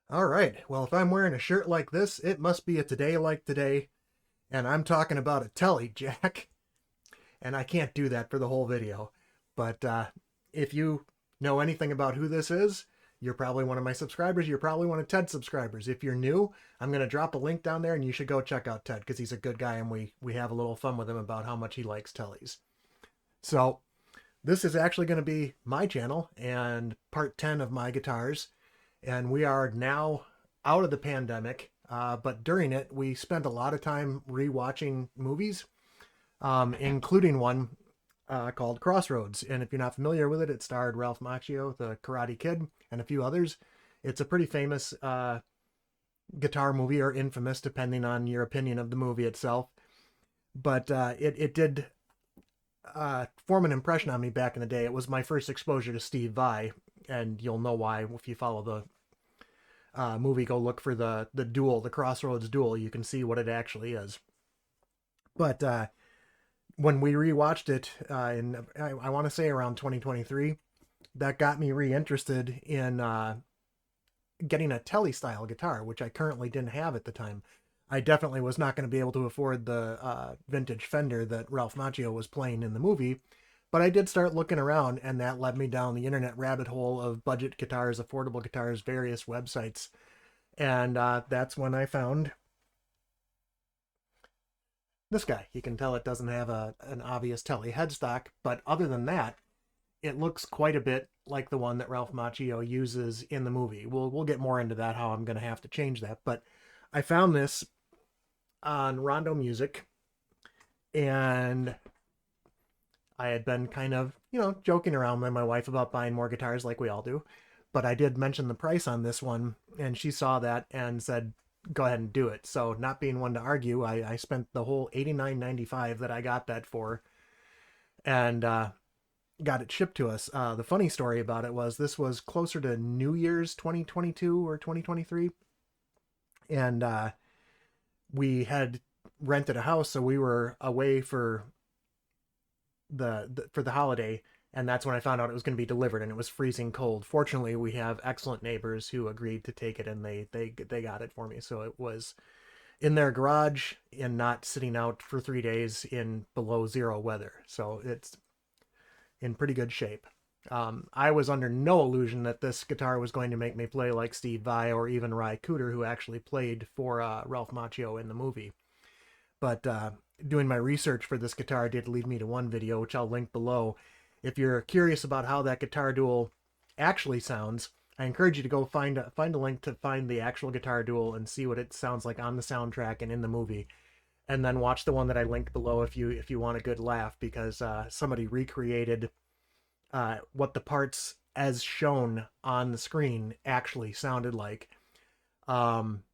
All right. Well, if I'm wearing a shirt like this, it must be a today like today, and I'm talking about a Tele jack, and I can't do that for the whole video. But if you know anything about who this is, you're probably one of my subscribers. You're probably one of Ted's subscribers. If you're new, I'm going to drop a link down there, and you should go check out Ted because he's a good guy, and we have a little fun with him about how much he likes Teles. So this is actually going to be my channel and part 10 of my guitars, and we are now out of the pandemic. But during it, we spent a lot of time rewatching movies, including one called Crossroads. And if you're not familiar with it, it starred Ralph Macchio, the Karate Kid, and a few others. It's a pretty famous guitar movie, or infamous, depending on your opinion of the movie itself. But it did form an impression on me back in the day. It was my first exposure to Steve Vai, and you'll know why if you follow the movie. Go look for the Duel, the Crossroads Duel. You can see what it actually is. But when we rewatched it in, I want to say around 2023, that got me reinterested in getting a Tele style guitar, which I currently didn't have at the time. I definitely was not going to be able to afford the vintage Fender that Ralph Macchio was playing in the movie, but I did start looking around, and that led me down the internet rabbit hole of budget guitars, affordable guitars, various websites. And that's when I found this guy. You can tell it doesn't have an obvious Tele headstock, but other than that, it looks quite a bit like the one that Ralph Macchio uses in the movie. We'll get more into that, how I'm going to have to change that. But I found this on Rondo Music, and I had been kind of, joking around with my wife about buying more guitars like we all do. But I did mention the price on this one, and she saw that and said, go ahead and do it. So, not being one to argue, I spent the whole $89.95 that I got that for, and got it shipped to us. The funny story about it was this was closer to New Year's 2022 or 2023, and we had rented a house, so we were away for the holiday, and that's when I found out it was going to be delivered, and it was freezing cold. Fortunately, we have excellent neighbors who agreed to take it, and they got it for me. So it was in their garage and not sitting out for 3 days in below zero weather. So it's in pretty good shape. I was under no illusion that this guitar was going to make me play like Steve Vai or even Ry Cooder, who actually played for Ralph Macchio in the movie. But doing my research for this guitar did lead me to one video, which I'll link below. If you're curious about how that guitar duel actually sounds, I encourage you to go find a link to find the actual guitar duel and see what it sounds like on the soundtrack and in the movie, and then watch the one that I linked below if you want a good laugh, because somebody recreated what the parts as shown on the screen actually sounded like. Um,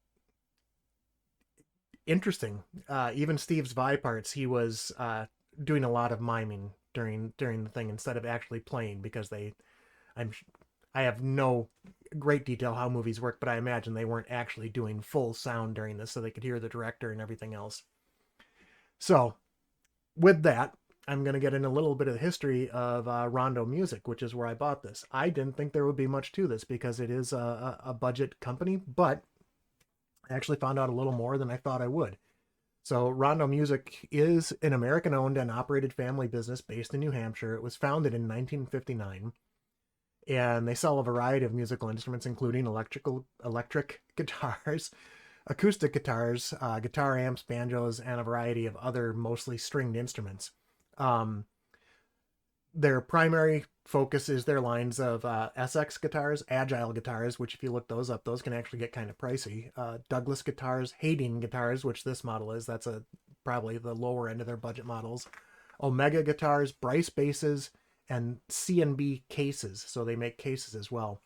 Interesting. Even Steve's Vai parts, he was doing a lot of miming during the thing instead of actually playing, because I'm I have no great detail how movies work, but I imagine they weren't actually doing full sound during this so they could hear the director and everything else. So with that, I'm going to get in a little bit of the history of Rondo Music, which is where I bought this. I didn't think there would be much to this because it is a budget company, but I actually found out a little more than I thought I would. So, Rondo Music is an American owned and operated family business based in New Hampshire. It was founded in 1959, and they sell a variety of musical instruments, including electric guitars, acoustic guitars, guitar amps, banjos, and a variety of other mostly stringed instruments. Um, their primary focus is their lines of SX guitars, Agile guitars, which if you look those up, those can actually get kind of pricey. Douglas guitars, Hadean guitars, which this model is. That's probably the lower end of their budget models. Omega guitars, Bryce basses, and C&B cases. So they make cases as well.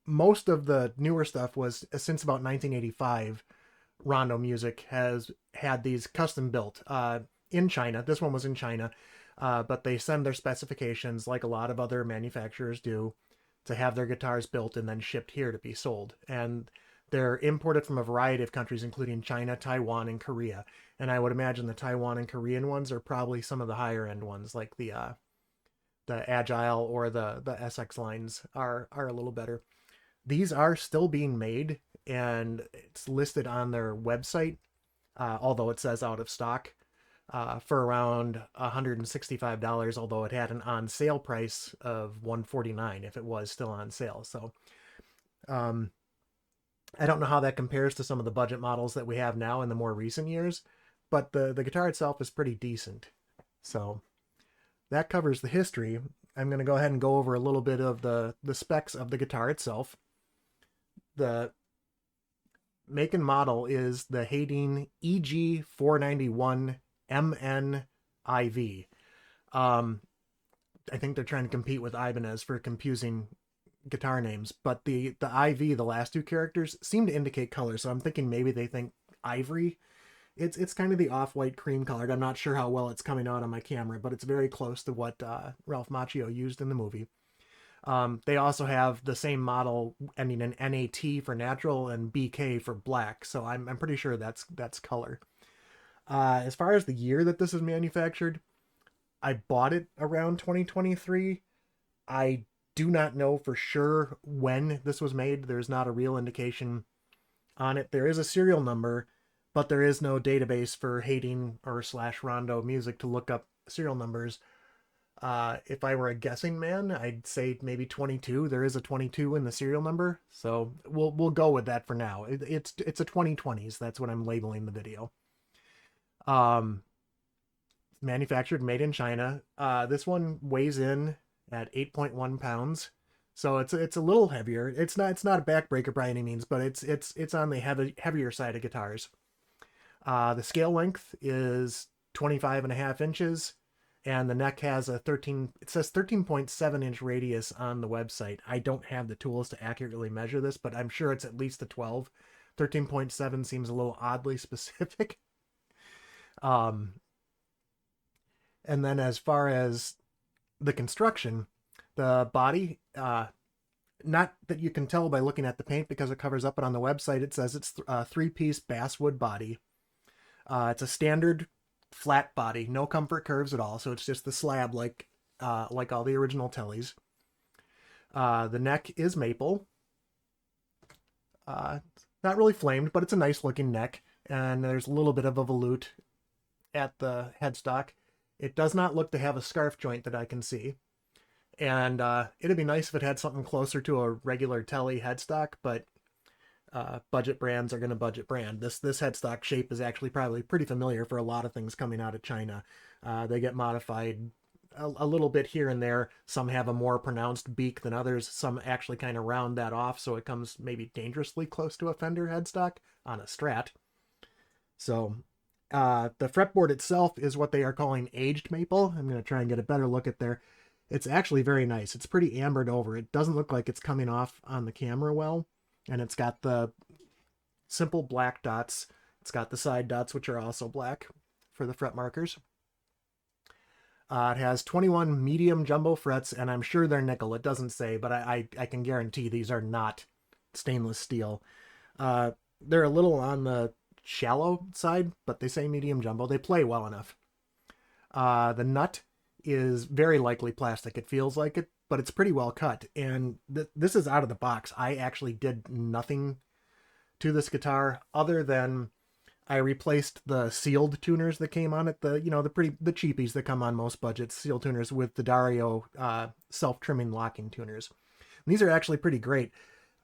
Most of the newer stuff was since about 1985. Rondo Music has had these custom built in China. This one was in China, but they send their specifications, like a lot of other manufacturers do, to have their guitars built and then shipped here to be sold. And they're imported from a variety of countries, including China, Taiwan, and Korea. And I would imagine the Taiwan and Korean ones are probably some of the higher end ones, like the Agile or the SX lines are a little better. These are still being made, and it's listed on their website, although it says out of stock, for around $165, although it had an on sale price of $149 if it was still on sale. So um, I don't know how that compares to some of the budget models that we have now in the more recent years, but the guitar itself is pretty decent. So that covers the history. I'm going to go ahead and go over a little bit of the specs of the guitar itself. The make and model is the Hadean EG-491 MNIV. I think they're trying to compete with Ibanez for confusing guitar names, but the IV, the last two characters, seem to indicate color, so I'm thinking maybe they think ivory. It's kind of the off-white cream colored. I'm not sure how well it's coming out on my camera, but it's very close to what Ralph Macchio used in the movie. They also have the same model ending in NAT for natural and BK for black, so I'm pretty sure that's color. As far as the year that this is manufactured, I bought it around 2023. I do not know for sure when this was made. There's not a real indication on it. There is a serial number, but there is no database for Hadean or / Rondo music to look up serial numbers. If I were a guessing man, I'd say maybe 22. There is a 22 in the serial number, so we'll go with that for now. It's a 2020's. That's what I'm labeling the video. Manufactured, made in China. This one weighs in at 8.1 pounds, so it's a little heavier. It's not a backbreaker by any means, but it's on the heavier side of guitars. The scale length is 25.5 inches, and the neck has a 13.7 inch radius on the website. I don't have the tools to accurately measure this, but I'm sure it's at least a 12. 13.7 seems a little oddly specific. And then as far as the construction, the body, not that you can tell by looking at the paint because it covers up it on the website, it says it's a 3-piece basswood body. It's a standard flat body, no comfort curves at all, so it's just the slab like all the original Teles. The neck is maple. Not really flamed, but it's a nice looking neck, and there's a little bit of a volute at the headstock. It does not look to have a scarf joint that I can see. And it'd be nice if it had something closer to a regular Tele headstock, but budget brands are going to budget brand. This headstock shape is actually probably pretty familiar for a lot of things coming out of China. They get modified a little bit here and there. Some have a more pronounced beak than others. Some actually kind of round that off so it comes maybe dangerously close to a Fender headstock on a Strat. So the fretboard itself is what they are calling aged maple. I'm going to try and get a better look at there. It's actually very nice. It's pretty ambered over. It doesn't look like it's coming off on the camera well. And it's got the simple black dots. It's got the side dots, which are also black for the fret markers. It has 21 medium jumbo frets, and I'm sure they're nickel. It doesn't say, but I can guarantee these are not stainless steel. They're a little on the shallow side, but they say medium jumbo. They play well enough. The nut is very likely plastic. It feels like it, but it's pretty well cut. And this is out of the box. I actually did nothing to this guitar other than I replaced the sealed tuners that came on it. The cheapies that come on most budgets, seal tuners, with the Dario self-trimming locking tuners. And these are actually pretty great,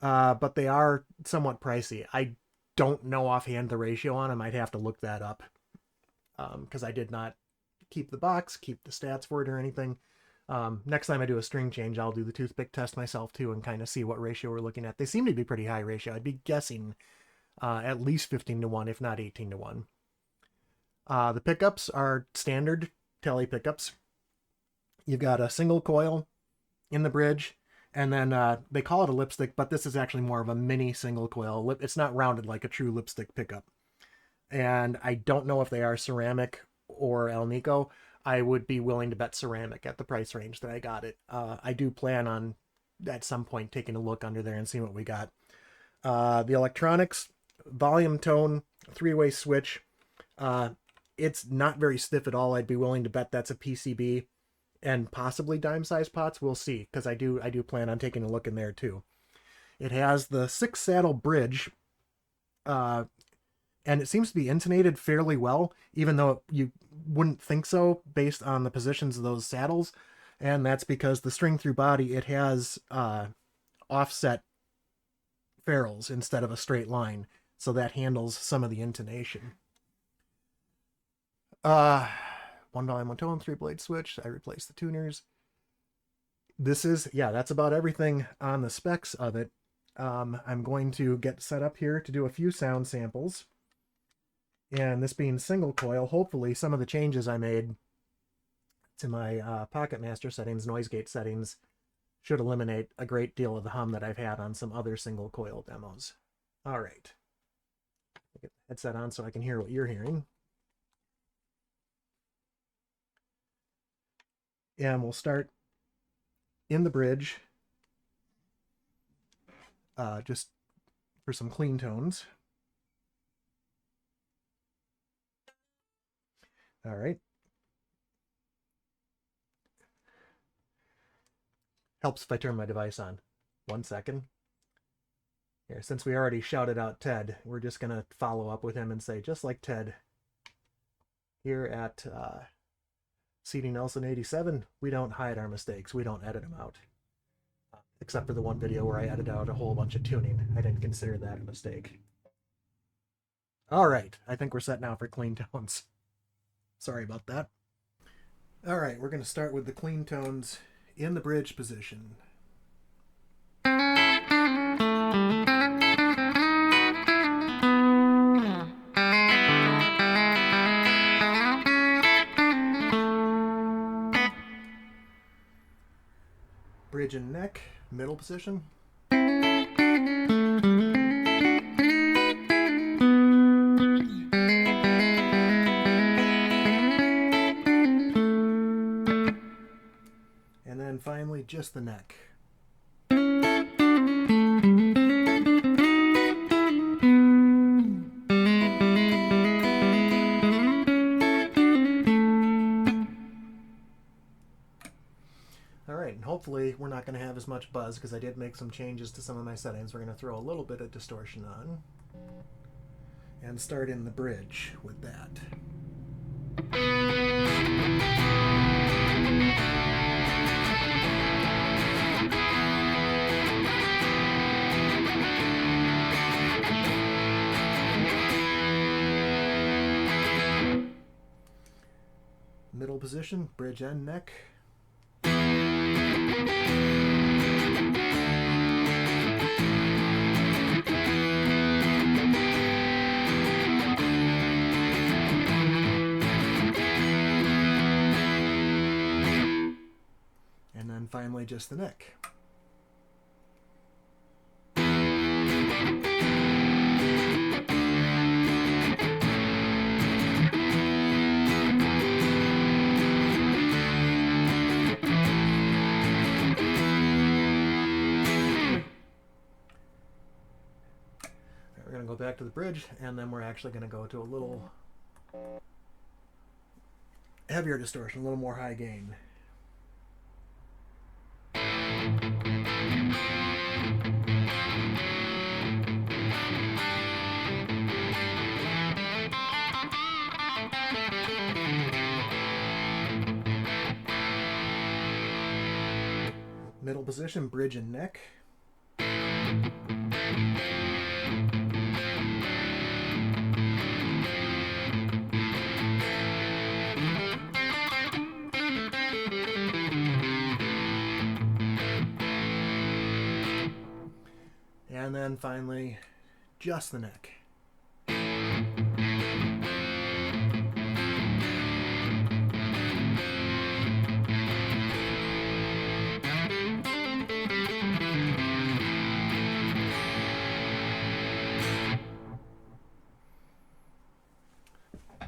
but they are somewhat pricey. I don't know offhand the ratio on them. I'd have to look that up because I did not keep the box, keep the stats for it or anything. Next time I do a string change, I'll do the toothpick test myself too and kind of see what ratio we're looking at. They seem to be pretty high ratio. I'd be guessing at least 15-1, if not 18-1. The pickups are standard Tele pickups. You've got a single coil in the bridge, and then they call it a lipstick, but this is actually more of a mini single coil. It's not rounded like a true lipstick pickup. And I don't know if they are ceramic or Alnico. I would be willing to bet ceramic at the price range that I got it. I do plan on at some point taking a look under there and seeing what we got. The electronics, volume, tone, 3-way switch. It's not very stiff at all. I'd be willing to bet that's a PCB and possibly dime size pots. We'll see, because I do plan on taking a look in there too. It has the 6-saddle bridge, and it seems to be intonated fairly well, even though you wouldn't think so based on the positions of those saddles. And that's because the string through body, it has offset ferrules instead of a straight line, so that handles some of the intonation. 1 volume, 1 tone, 3-blade switch. I replaced the tuners. This is, yeah, that's about everything on the specs of it. I'm going to get set up here to do a few sound samples. And this being single coil, hopefully some of the changes I made to my Pocket Master settings, noise gate settings, should eliminate a great deal of the hum that I've had on some other single coil demos. All right. Get the headset on so I can hear what you're hearing. And we'll start in the bridge, just for some clean tones. All right. Helps if I turn my device on. 1 second. Here, since we already shouted out Ted, we're just going to follow up with him and say, just like Ted, here at CD Nelson 87, we don't hide our mistakes. We don't edit them out. Except for the one video where I edited out a whole bunch of tuning. I didn't consider that a mistake. All right, I think we're set now for clean tones. Sorry about that. All right, we're going to start with the clean tones in the bridge position. Bridge and neck, middle position. And then finally, just the neck. And hopefully we're not going to have as much buzz because I did make some changes to some of my settings. We're going to throw a little bit of distortion on and start in the bridge with that. Middle position, bridge and neck. And then finally just the neck. We're going to go back to the bridge, and then we're actually going to go to a little heavier distortion, a little more high gain. Middle position, bridge and neck. And then finally, just the neck.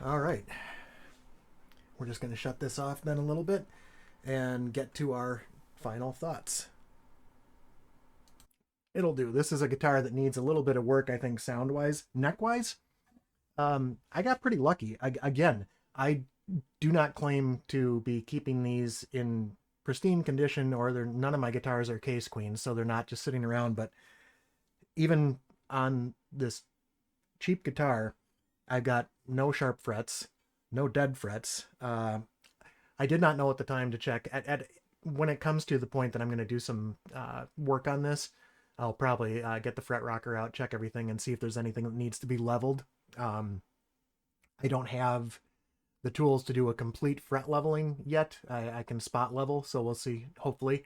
All right. We're just going to shut this off then a little bit and get to our final thoughts. It'll do. This is a guitar that needs a little bit of work, I think, sound-wise. Neck-wise, I got pretty lucky. Again, I do not claim to be keeping these in pristine condition, or none of my guitars are case queens, so they're not just sitting around, but even on this cheap guitar, I've got no sharp frets, no dead frets. I did not know at the time to check. When it comes to the point that I'm going to do some work on this, I'll probably get the fret rocker out, check everything, and see if there's anything that needs to be leveled. I don't have the tools to do a complete fret leveling yet. I can spot level, so we'll see, hopefully.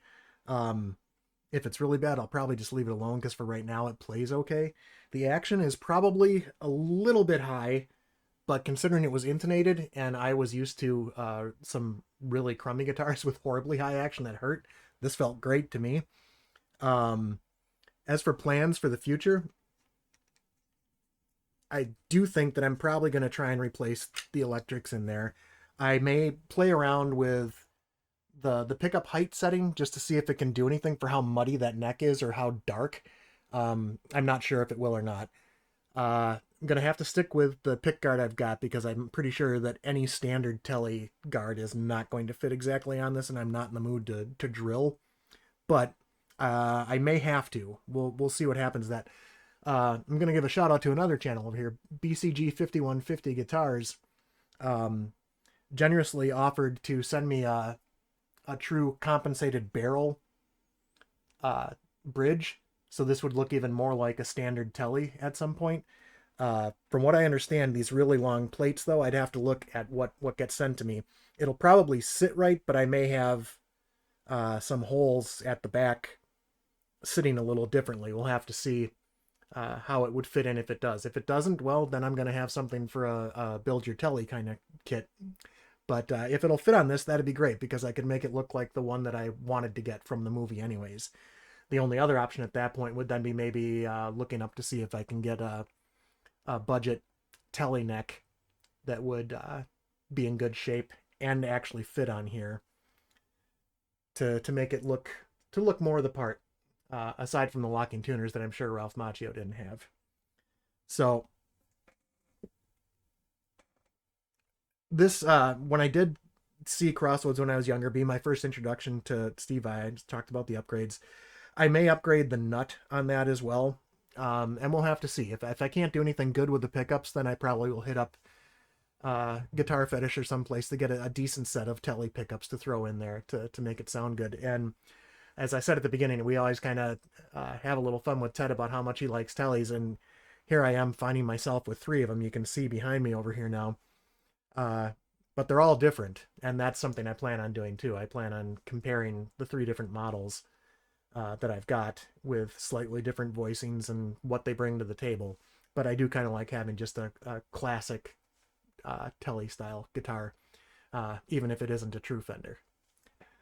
If it's really bad, I'll probably just leave it alone because for right now it plays okay. The action is probably a little bit high, but considering it was intonated and I was used to some really crummy guitars with horribly high action that hurt, this felt great to me. As for plans for the future, I do think that I'm probably going to try and replace the electrics in there. I may play around with the pickup height setting just to see if it can do anything for how muddy that neck is or how dark. I'm not sure if it will or not. I'm going to have to stick with the pick guard I've got because I'm pretty sure that any standard Tele guard is not going to fit exactly on this, and I'm not in the mood to drill. But I may have to. We'll see what happens. I'm going to give a shout out to another channel over here, BCG 5150 Guitars. Generously offered to send me a true compensated barrel bridge, so this would look even more like a standard Tele at some point. From what I understand, these really long plates, though, I'd have to look at what gets sent to me. It'll probably sit right, but I may have some holes at the back sitting a little differently. We'll have to see how it would fit in if it does. If it doesn't, well, then I'm going to have something for a build your Tele kind of kit. But if it'll fit on this, that'd be great because I could make it look like the one that I wanted to get from the movie anyways. The only other option at that point would then be maybe looking up to see if I can get a budget Tele neck that would be in good shape and actually fit on here to make it look more the part, aside from the locking tuners that I'm sure Ralph Macchio didn't have. So this, when I did see Crossroads when I was younger, be my first introduction to Steve Vai, I just talked about the upgrades. I may upgrade the nut on that as well. And we'll have to see. If I can't do anything good with the pickups, then I probably will hit up Guitar Fetish or someplace to get a decent set of Tele pickups to throw in there to make it sound good. And as I said at the beginning, we always kind of have a little fun with Ted about how much he likes Teles, and here I am finding myself with 3 of them. You can see behind me over here now. But they're all different, and that's something I plan on doing too. I plan on comparing the 3 different models that I've got with slightly different voicings and what they bring to the table. But I do kind of like having just a classic Tele style guitar, even if it isn't a true Fender.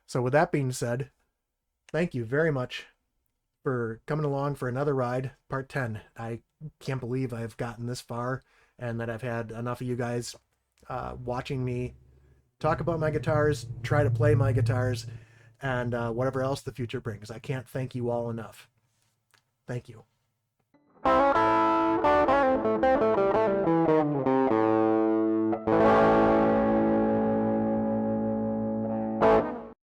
So with that being said, thank you very much for coming along for another ride, part 10. I can't believe I've gotten this far and that I've had enough of you guys watching me talk about my guitars, try to play my guitars, and whatever else the future brings. I can't thank you all enough. Thank you.